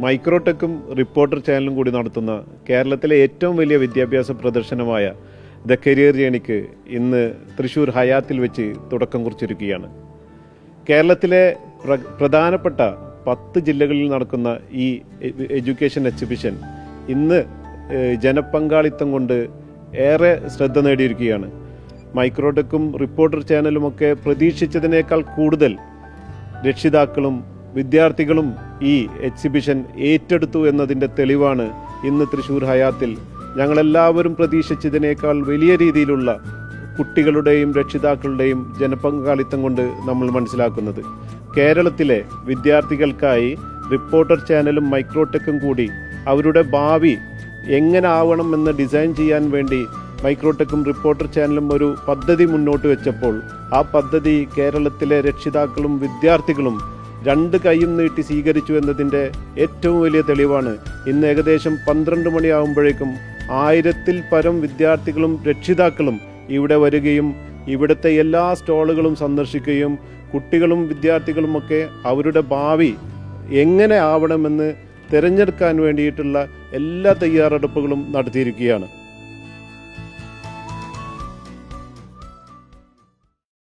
മൈക്രോടെക്കും reporter ചാനലും കൂടി നടത്തുന്ന കേരളത്തിലെ ഏറ്റവും വലിയ വിദ്യാഭ്യാസ പ്രദർശനമായ ദ കരിയർ ജേണിക്ക് ഇന്ന് തൃശ്ശൂർ ഹയാത്തിൽ വെച്ച് തുടക്കം കുറിച്ചിരിക്കുകയാണ്. കേരളത്തിലെ പ്രധാനപ്പെട്ട 10 ജില്ലകളിൽ നടക്കുന്ന ഈ എഡ്യൂക്കേഷൻ എക്സിബിഷൻ ഇന്ന് ജനപങ്കാളിത്തം കൊണ്ട് ഏറെ ശ്രദ്ധ നേടിയിരിക്കുകയാണ്. മൈക്രോടെക്കും റിപ്പോർട്ടർ ചാനലുമൊക്കെ പ്രതീക്ഷിച്ചതിനേക്കാൾ കൂടുതൽ രക്ഷിതാക്കളും വിദ്യാർത്ഥികളും ഈ എക്സിബിഷൻ ഏറ്റെടുത്തു എന്നതിൻ്റെ തെളിവാണ് ഇന്ന് തൃശ്ശൂർ ഹയാത്തിൽ ഞങ്ങളെല്ലാവരും പ്രതീക്ഷിച്ചതിനേക്കാൾ വലിയ രീതിയിലുള്ള കുട്ടികളുടെയും രക്ഷിതാക്കളുടെയും ജനപങ്കാളിത്തം കൊണ്ട് നമ്മൾ മനസ്സിലാക്കുന്നത്. കേരളത്തിലെ വിദ്യാർത്ഥികൾക്കായി റിപ്പോർട്ടർ ചാനലും മൈക്രോടെക്കും കൂടി അവരുടെ ഭാവി എങ്ങനെ ആവണമെന്ന് ഡിസൈൻ ചെയ്യാൻ വേണ്ടി മൈക്രോടെക്കും റിപ്പോർട്ടർ ചാനലും ഒരു പദ്ധതി മുന്നോട്ട് വെച്ചപ്പോൾ ആ പദ്ധതി കേരളത്തിലെ രക്ഷിതാക്കളും വിദ്യാർത്ഥികളും 2 കൈയും നീട്ടി സ്വീകരിച്ചു എന്നതിൻ്റെ ഏറ്റവും വലിയ തെളിവാണ് ഇന്ന് ഏകദേശം 12 മണിയാകുമ്പോഴേക്കും 1000-ൽ പരം വിദ്യാർത്ഥികളും രക്ഷിതാക്കളും ഇവിടെ വരികയും ഇവിടുത്തെ എല്ലാ സ്റ്റോളുകളും സന്ദർശിക്കുകയും കുട്ടികളും വിദ്യാർത്ഥികളുമൊക്കെ അവരുടെ ഭാവി എങ്ങനെ ആവണമെന്ന് തിരഞ്ഞെടുക്കാൻ വേണ്ടിയിട്ടുള്ള എല്ലാ തയ്യാറെടുപ്പുകളും നടത്തിയിരിക്കുകയാണ്.